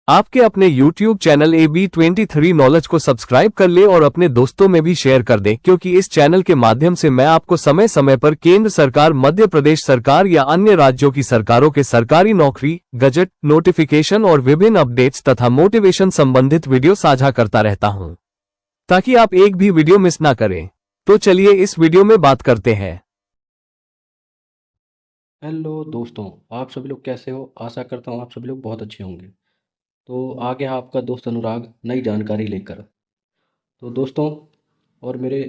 आपके अपने YouTube channel AB23 knowledge को सब्सक्राइब कर ले और अपने दोस्तों में भी शेयर कर दें, क्योंकि इस चैनल के माध्यम से मैं आपको समय समय पर केंद्र सरकार, मध्य प्रदेश सरकार या अन्य राज्यों की सरकारों के सरकारी नौकरी, गजट, नोटिफिकेशन और विभिन्न अपडेट्स तथा मोटिवेशन संबंधित वीडियो साझा करता रहता हूं, ताकि आप एक भी वीडियो मिस ना करें। तो चलिए इस वीडियो में बात करते हैं। हेलो दोस्तों, आप सभी लोग कैसे हो? आशा करता हूँ आप सभी लोग बहुत अच्छे होंगे। तो आ गया आपका दोस्त अनुराग नई जानकारी लेकर। तो दोस्तों और मेरे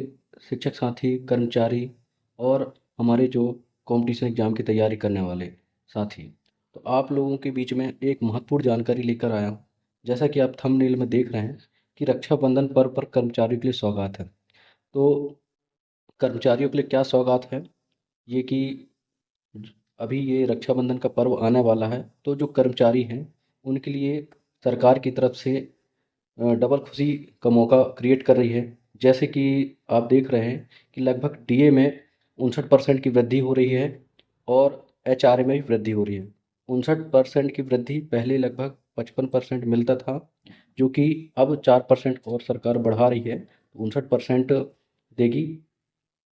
शिक्षक साथी, कर्मचारी और हमारे जो कंपटीशन एग्ज़ाम की तैयारी करने वाले साथी, तो आप लोगों के बीच में एक महत्वपूर्ण जानकारी लेकर आया हूँ। जैसा कि आप थंबनेल में देख रहे हैं कि रक्षाबंधन पर्व पर कर्मचारियों के लिए सौगात है। तो कर्मचारियों के लिए क्या सौगात है? ये कि अभी ये रक्षाबंधन का पर्व आने वाला है, तो जो कर्मचारी हैं उनके लिए सरकार की तरफ से डबल खुशी का मौका क्रिएट कर रही है। जैसे कि आप देख रहे हैं कि लगभग डीए में 59% की वृद्धि हो रही है और एचआरए में भी वृद्धि हो रही है। 59% की वृद्धि पहले लगभग 55% मिलता था, जो कि अब 4% और सरकार बढ़ा रही है। 59% देगी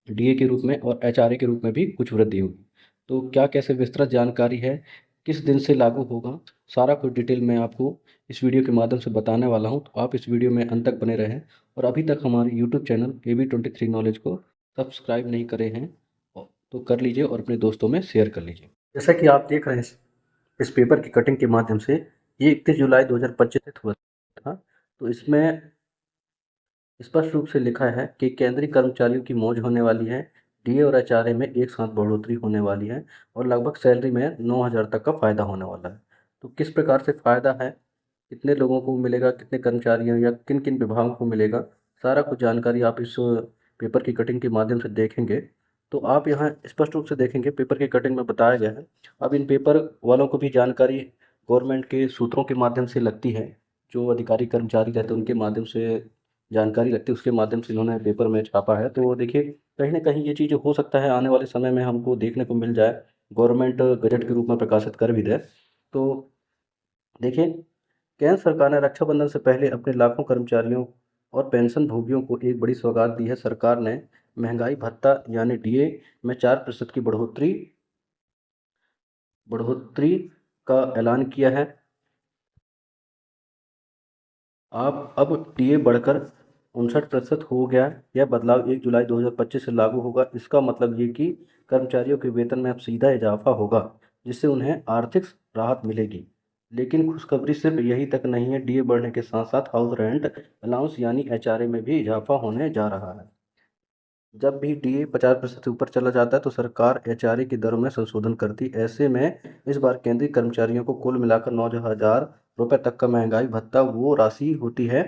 डीए के रूप में और एचआरए के रूप में भी कुछ वृद्धि होगी। तो क्या कैसे विस्तृत जानकारी है, किस दिन से लागू होगा, सारा कुछ डिटेल मैं आपको इस वीडियो के माध्यम से बताने वाला हूं। तो आप इस वीडियो में अंत तक बने रहें और अभी तक हमारे यूट्यूब चैनल AB23 नॉलेज को सब्सक्राइब नहीं करे हैं तो कर लीजिए और अपने दोस्तों में शेयर कर लीजिए। जैसा कि आप देख रहे हैं इस पेपर की कटिंग के माध्यम से, ये 31 जुलाई 2025 से हुआ था। तो इसमें स्पष्ट रूप से लिखा है कि केंद्रीय कर्मचारियों की मौज होने वाली है, डीए और एचआरए में एक साथ बढ़ोतरी होने वाली है और लगभग सैलरी में 9,000 तक का फ़ायदा होने वाला है। तो किस प्रकार से फ़ायदा है, कितने लोगों को मिलेगा, कितने कर्मचारियों या किन किन विभागों को मिलेगा, सारा कुछ जानकारी आप इस पेपर की कटिंग के माध्यम से देखेंगे। तो आप यहाँ स्पष्ट रूप से देखेंगे पेपर की कटिंग में बताया गया है। अब इन पेपर वालों को भी जानकारी गवर्नमेंट के सूत्रों के माध्यम से लगती है, जो अधिकारी कर्मचारी रहते हैं उनके माध्यम से जानकारी लगती है, उसके माध्यम से इन्होंने पेपर में छापा है। तो देखिए कहीं न कहीं ये चीज़ हो सकता है आने वाले समय में हमको देखने को मिल जाए, गवर्नमेंट गज़ट के रूप में प्रकाशित कर भी दे। तो देखिए, केंद्र सरकार ने रक्षाबंधन से पहले अपने लाखों कर्मचारियों और पेंशन भोगियों को एक बड़ी सौगात दी है। सरकार ने महँगाई भत्ता यानी डीए में 4% की बढ़ोतरी का ऐलान किया है। आप अब डीए बढ़कर 59% हो गया। यह बदलाव 1 जुलाई 2025 से लागू होगा। इसका मतलब ये कि कर्मचारियों के वेतन में अब सीधा इजाफा होगा, जिससे उन्हें आर्थिक राहत मिलेगी। लेकिन खुशखबरी सिर्फ यही तक नहीं है, डीए बढ़ने के साथ साथ हाउस रेंट अलाउंस यानी एचआरए में भी इजाफा होने जा रहा है। जब भी डीए 50% से ऊपर चला जाता है तो सरकार एचआरए की दरों में संशोधन करती है। ऐसे में इस बार केंद्रीय कर्मचारियों को कुल मिलाकर 9,000 रुपये तक का महंगाई भत्ता वो राशि होती है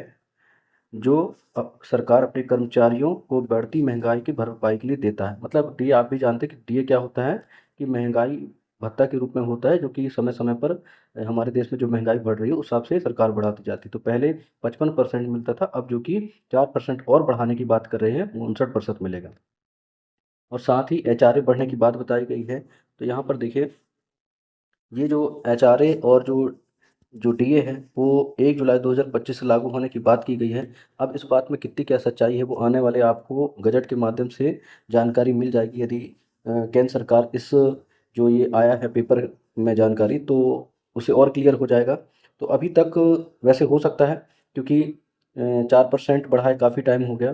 जो सरकार अपने कर्मचारियों को बढ़ती महंगाई की भरपाई के लिए देता है। मतलब डीए आप भी जानते हैं कि डीए क्या होता है, कि महंगाई भत्ता के रूप में होता है, जो कि समय समय पर हमारे देश में जो महंगाई बढ़ रही है उस हिसाब से सरकार बढ़ाती जाती है। तो पहले 55% मिलता था, अब जो कि 4% और बढ़ाने की बात कर रहे हैं, 59% मिलेगा। और साथ ही एचआरए बढ़ने की बात बताई गई है। तो यहाँ पर देखिए, ये जो एचआरए और जो डीए है वो 1 जुलाई 2025 से लागू होने की बात की गई है। अब इस बात में कितनी क्या सच्चाई है वो आने वाले आपको गजट के माध्यम से जानकारी मिल जाएगी। यदि केंद्र सरकार इस जो ये आया है पेपर में जानकारी, तो उसे और क्लियर हो जाएगा। तो अभी तक वैसे हो सकता है, क्योंकि 4% बढ़ाए काफ़ी टाइम हो गया।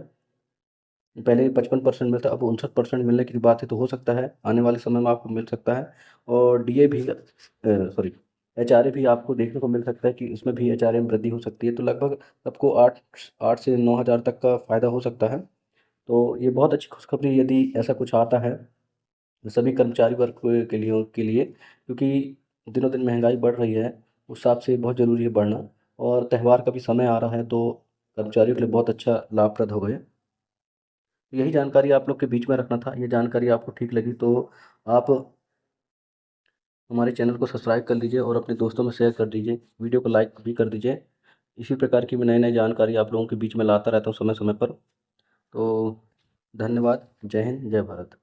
पहले 55% मिलता, अब 59% मिलने की बात है, तो हो सकता है आने वाले समय में आपको मिल सकता है। और डीए भी सॉरी एचआरए भी आपको देखने को मिल सकता है कि इसमें भी एचआरए में वृद्धि हो सकती है। तो लगभग आपको 8 8 से 9,000 तक का फ़ायदा हो सकता है। तो ये बहुत अच्छी खुशखबरी यदि ऐसा कुछ आता है सभी कर्मचारी वर्ग के लिए, क्योंकि दिनों दिन महंगाई बढ़ रही है, उस हिसाब से बहुत ज़रूरी है बढ़ना। और त्यौहार का भी समय आ रहा है, तो कर्मचारियों के लिए बहुत अच्छा लाभप्रद हो गए। यही जानकारी आप लोग के बीच में रखना था। ये जानकारी आपको ठीक लगी तो आप हमारे चैनल को सब्सक्राइब कर लीजिए और अपने दोस्तों में शेयर कर दीजिए। वीडियो को लाइक भी कर दीजिए। इसी प्रकार की मैं नई-नई जानकारी आप लोगों के बीच में लाता रहता हूँ समय-समय पर। तो धन्यवाद। जय हिंद, जय भारत।